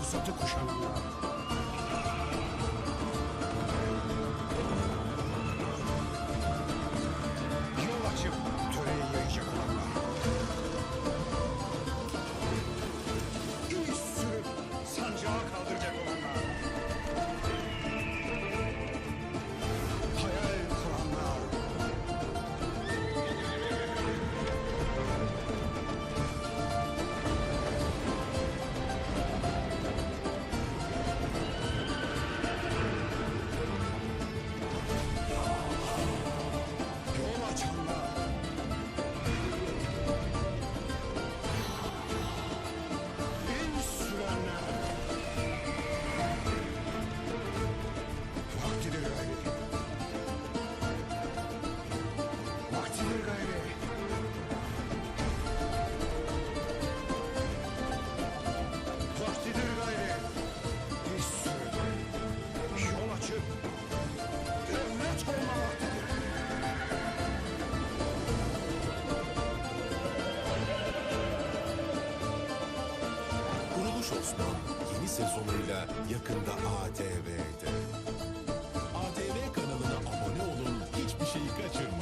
fırsatı kuşananlar. Yol açıp töreyi yayacak olanlar. İş sürüp sancağı kaldıracak olanlar. Hayal kuranlar. Yol açanlar. İş sürenler. Vaktidir gayri. Vaktidir gayri. Vaktidir gayri. İş sürüp yol açıp devlet olma vaktidir. Kuruluş Osman yeni sezonuyla yakında ATV'de. ATV kanalına abone olun, hiçbir şeyi kaçırmayın.